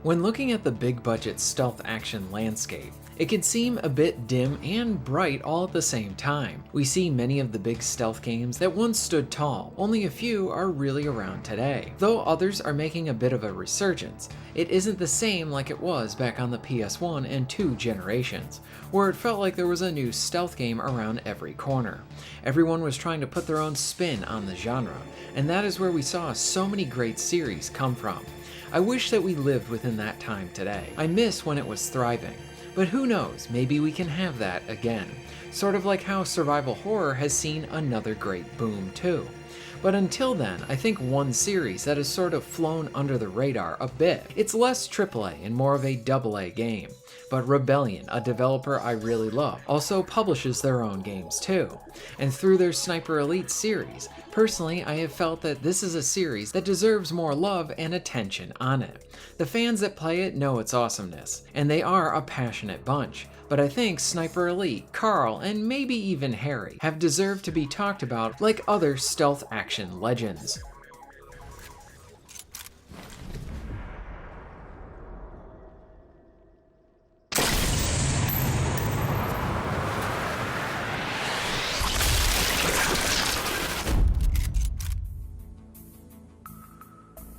When looking at the big budget stealth action landscape, it can seem a bit dim and bright all at the same time. We see many of the big stealth games that once stood tall, only a few are really around today. Though others are making a bit of a resurgence, it isn't the same like it was back on the PS1 and 2 generations, where it felt like there was a new stealth game around every corner. Everyone was trying to put their own spin on the genre, and that is where we saw so many great series come from. I wish that we lived within that time today. I miss when it was thriving. But who knows, maybe we can have that again. Sort of like how survival horror has seen another great boom too. But until then, I think one series that has sort of flown under the radar a bit. It's less AAA and more of a AA game. But Rebellion, a developer I really love, also publishes their own games too. And through their Sniper Elite series, personally I have felt that this is a series that deserves more love and attention on it. The fans that play it know its awesomeness, and they are a passionate bunch. But I think Sniper Elite, Carl, and maybe even Harry have deserved to be talked about like other stealth action legends.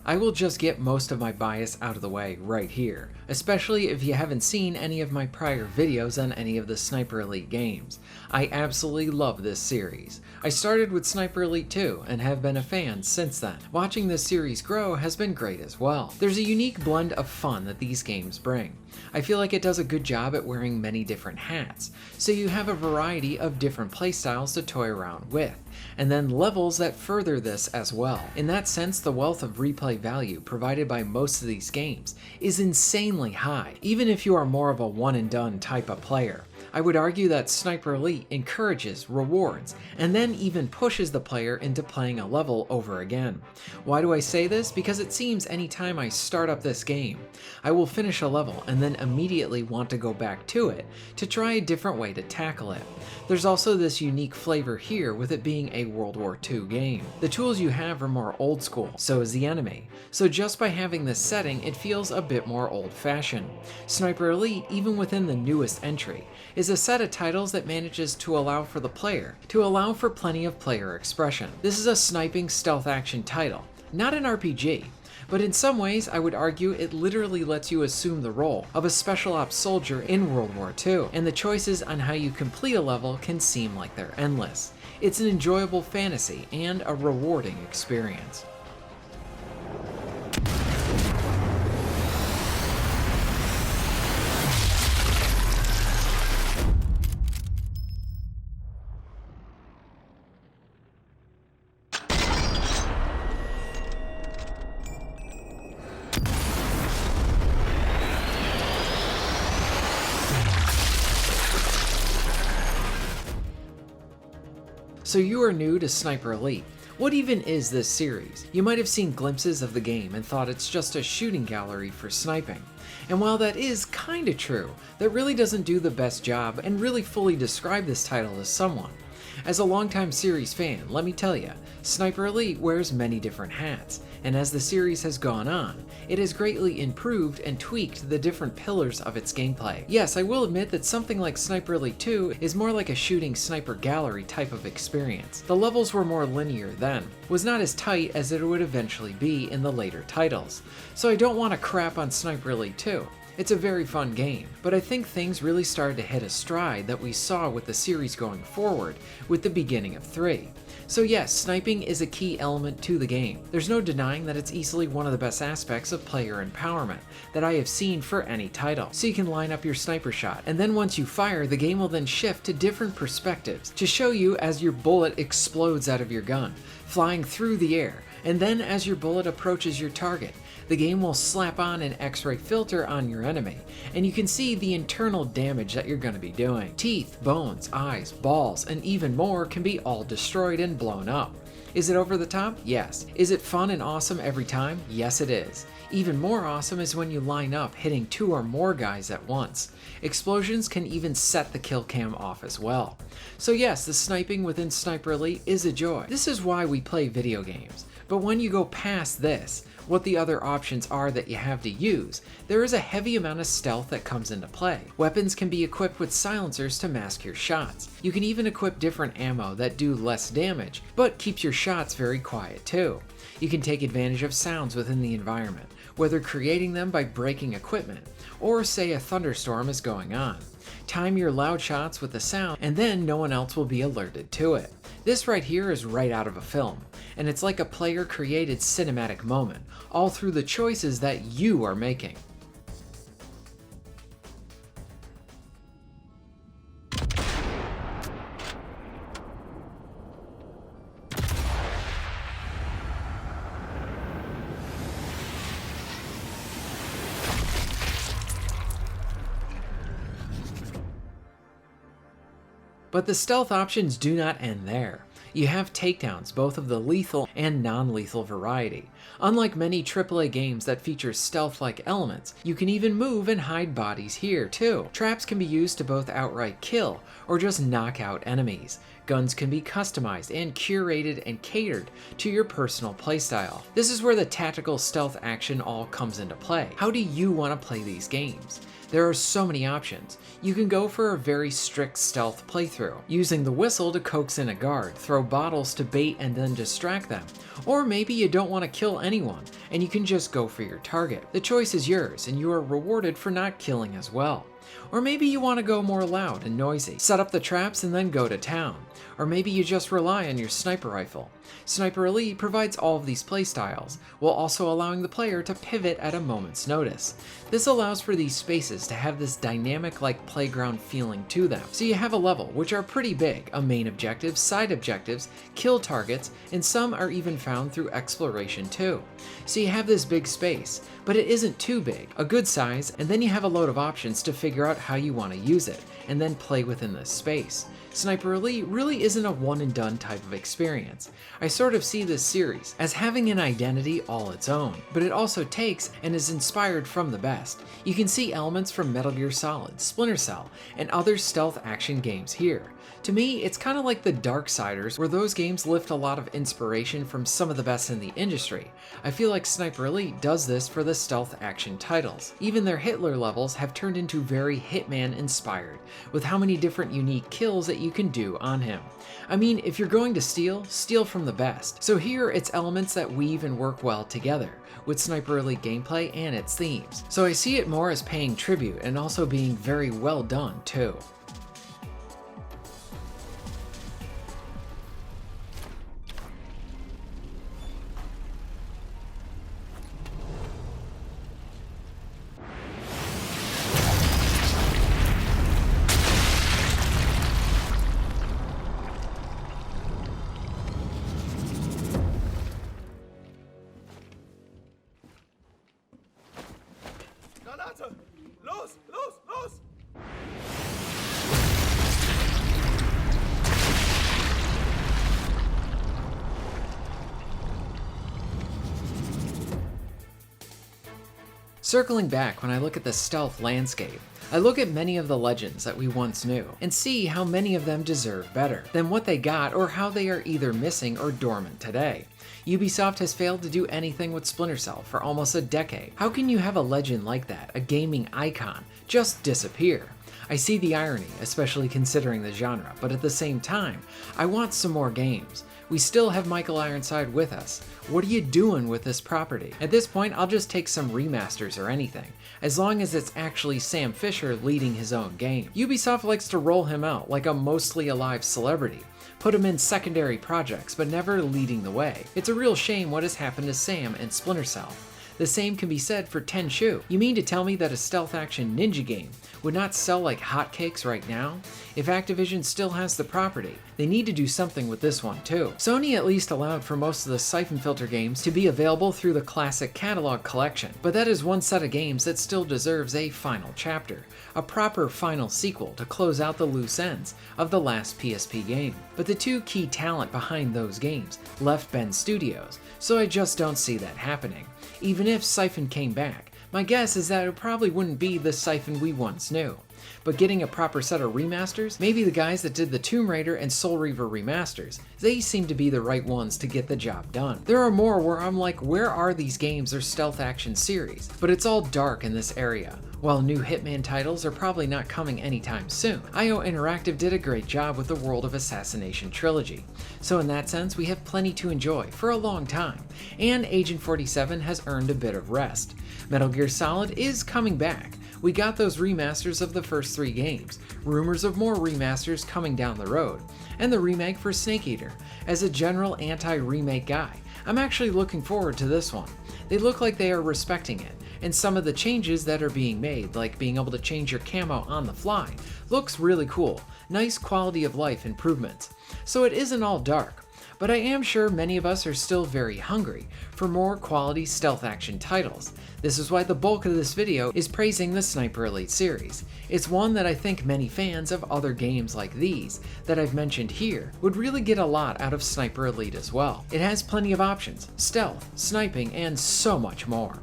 I will just get most of my bias out of the way right here, especially if you haven't seen any of my prior videos on any of the Sniper Elite games. I absolutely love this series. I started with Sniper Elite 2 and have been a fan since then. Watching this series grow has been great as well. There's a unique blend of fun that these games bring. I feel like it does a good job at wearing many different hats, so you have a variety of different playstyles to toy around with, and then levels that further this as well. In that sense, the wealth of replay value provided by most of these games is insanely high, even if you are more of a one and done type of player. I would argue that Sniper Elite encourages, rewards, and then even pushes the player into playing a level over again. Why do I say this? Because it seems anytime I start up this game, I will finish a level and then immediately want to go back to it to try a different way to tackle it. There's also this unique flavor here with it being a World War II game. The tools you have are more old school, so is the enemy. So just by having this setting, it feels a bit more old-fashioned. Sniper Elite, even within the newest entry, is a set of titles that manages to allow for the player to allow for plenty of player expression. This is a sniping stealth action title, not an RPG. But in some ways, I would argue it literally lets you assume the role of a special ops soldier in World War II, and the choices on how you complete a level can seem like they're endless. It's an enjoyable fantasy and a rewarding experience. So you are new to Sniper Elite. What even is this series? You might have seen glimpses of the game and thought it's just a shooting gallery for sniping. And while that is kinda true, that really doesn't do the best job and really fully describe this title to someone. As a longtime series fan, let me tell you, Sniper Elite wears many different hats, and as the series has gone on, it has greatly improved and tweaked the different pillars of its gameplay. Yes, I will admit that something like Sniper Elite 2 is more like a shooting sniper gallery type of experience. The levels were more linear then, was not as tight as it would eventually be in the later titles, so I don't want to crap on Sniper Elite 2. It's a very fun game, but I think things really started to hit a stride that we saw with the series going forward with the beginning of 3. So yes, sniping is a key element to the game. There's no denying that it's easily one of the best aspects of player empowerment that I have seen for any title. So you can line up your sniper shot, and then once you fire, the game will then shift to different perspectives to show you as your bullet explodes out of your gun, flying through the air, and then as your bullet approaches your target, the game will slap on an X-ray filter on your enemy, and you can see the internal damage that you're going to be doing. Teeth, bones, eyes, balls, and even more can be all destroyed and blown up. Is it over the top? Yes. Is it fun and awesome every time? Yes, it is. Even more awesome is when you line up hitting 2 or more guys at once. Explosions can even set the kill cam off as well. So yes, the sniping within Sniper Elite is a joy. This is why we play video games. But when you go past this, what the other options are that you have to use, there is a heavy amount of stealth that comes into play. Weapons can be equipped with silencers to mask your shots. You can even equip different ammo that do less damage, but keeps your shots very quiet too. You can take advantage of sounds within the environment, whether creating them by breaking equipment, or say a thunderstorm is going on. Time your loud shots with the sound, and then no one else will be alerted to it. This right here is right out of a film, and it's like a player-created cinematic moment, all through the choices that you are making. But the stealth options do not end there. You have takedowns, both of the lethal and non-lethal variety. Unlike many AAA games that feature stealth-like elements, you can even move and hide bodies here too. Traps can be used to both outright kill or just knock out enemies. Guns can be customized and curated and catered to your personal playstyle. This is where the tactical stealth action all comes into play. How do you want to play these games? There are so many options. You can go for a very strict stealth playthrough, using the whistle to coax in a guard, throw bottles to bait and then distract them. Or maybe you don't want to kill anyone, and you can just go for your target. The choice is yours, and you are rewarded for not killing as well. Or maybe you want to go more loud and noisy, set up the traps and then go to town. Or maybe you just rely on your sniper rifle. Sniper Elite provides all of these playstyles, while also allowing the player to pivot at a moment's notice. This allows for these spaces to have this dynamic like playground feeling to them. So you have a level, which are pretty big, a main objective, side objectives, kill targets, and some are even found through exploration too. So you have this big space, but it isn't too big, a good size, and then you have a load of options to figure out how you want to use it, and then play within this space. Sniper Elite really isn't a one and done type of experience. I sort of see this series as having an identity all its own, but it also takes and is inspired from the best. You can see elements from Metal Gear Solid, Splinter Cell, and other stealth action games here. To me, it's kind of like the Darksiders, where those games lift a lot of inspiration from some of the best in the industry. I feel like Sniper Elite does this for the stealth action titles. Even their Hitler levels have turned into very Hitman inspired, with how many different unique kills that you can do on him. I mean, if you're going to steal, steal from the best. So here it's elements that weave and work well together, with Sniper Elite gameplay and its themes. So I see it more as paying tribute and also being very well done too. Granate! Los, los, los! Circling back, when I look at the stealth landscape, I look at many of the legends that we once knew, and see how many of them deserve better than what they got, or how they are either missing or dormant today. Ubisoft has failed to do anything with Splinter Cell for almost a decade. How can you have a legend like that, a gaming icon, just disappear? I see the irony, especially considering the genre, but at the same time, I want some more games. We still have Michael Ironside with us. What are you doing with this property? At this point, I'll just take some remasters or anything, as long as it's actually Sam Fisher leading his own game. Ubisoft likes to roll him out like a mostly alive celebrity, put him in secondary projects, but never leading the way. It's a real shame what has happened to Sam and Splinter Cell. The same can be said for Tenchu. You mean to tell me that a stealth action ninja game would not sell like hotcakes right now? If Activision still has the property, they need to do something with this one too. Sony at least allowed for most of the Siphon Filter games to be available through the classic catalog collection, but that is one set of games that still deserves a final chapter, a proper final sequel to close out the loose ends of the last PSP game. But the two key talent behind those games left Bend Studios, so I just don't see that happening. Even if Siphon came back, My guess is that it probably wouldn't be the Siphon we once knew. But getting a proper set of remasters, maybe the guys that did the Tomb Raider and Soul Reaver remasters, they seem to be the right ones to get the job done. There are more where I'm like, where are these games or stealth action series? But it's all dark in this area. While new Hitman titles are probably not coming anytime soon, IO Interactive did a great job with the World of Assassination trilogy. So in that sense, we have plenty to enjoy for a long time, and Agent 47 has earned a bit of rest. Metal Gear Solid is coming back. We got those remasters of the first 3 games, rumors of more remasters coming down the road, and the remake for Snake Eater. As a general anti-remake guy, I'm actually looking forward to this one. They look like they are respecting it, and some of the changes that are being made, like being able to change your camo on the fly, looks really cool. Nice quality of life improvements. So it isn't all dark. But I am sure many of us are still very hungry for more quality stealth action titles. This is why the bulk of this video is praising the Sniper Elite series. It's one that I think many fans of other games like these that I've mentioned here would really get a lot out of Sniper Elite as well. It has plenty of options, stealth, sniping, and so much more.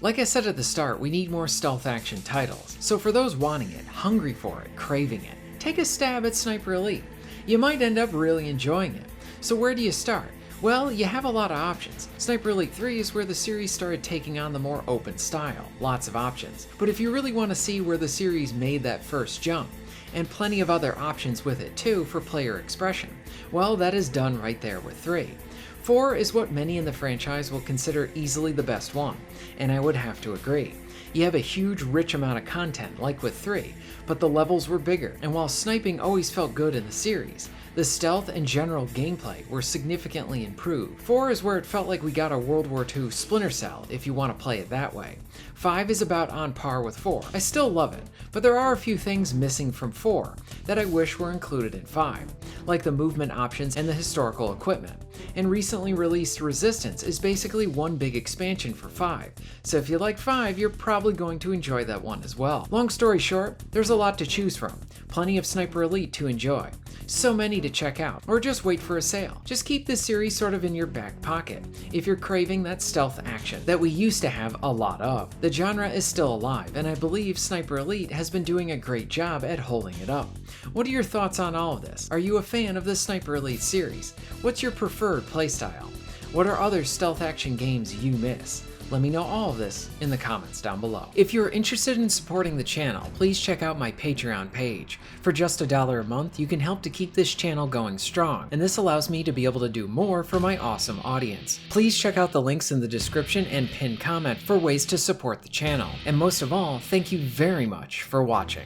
Like I said at the start, we need more stealth action titles. So for those wanting it, hungry for it, craving it, take a stab at Sniper Elite. You might end up really enjoying it. So where do you start? Well, you have a lot of options. Sniper Elite 3 is where the series started taking on the more open style, lots of options. But if you really want to see where the series made that first jump, and plenty of other options with it too for player expression, well, that is done right there with 3. 4 is what many in the franchise will consider easily the best one, and I would have to agree. You have a huge, rich amount of content, like with 3, but the levels were bigger, and while sniping always felt good in the series, the stealth and general gameplay were significantly improved. 4 is where it felt like we got a World War II Splinter Cell, if you want to play it that way. 5 is about on par with 4. I still love it, but there are a few things missing from 4 that I wish were included in 5, like the movement options and the historical equipment. And recently released Resistance is basically one big expansion for 5, so if you like 5, you're probably going to enjoy that one as well. Long story short, there's a lot to choose from, plenty of Sniper Elite to enjoy, so many to check out, or just wait for a sale. Just keep this series sort of in your back pocket if you're craving that stealth action that we used to have a lot of. The genre is still alive, and I believe Sniper Elite has been doing a great job at holding it up. What are your thoughts on all of this? Are you a fan of the Sniper Elite series? What's your preferred playstyle? What are other stealth action games you miss? Let me know all of this in the comments down below. If you're interested in supporting the channel, please check out my Patreon page. For just $1 a month, you can help to keep this channel going strong, and this allows me to be able to do more for my awesome audience. Please check out the links in the description and pinned comment for ways to support the channel. And most of all, thank you very much for watching.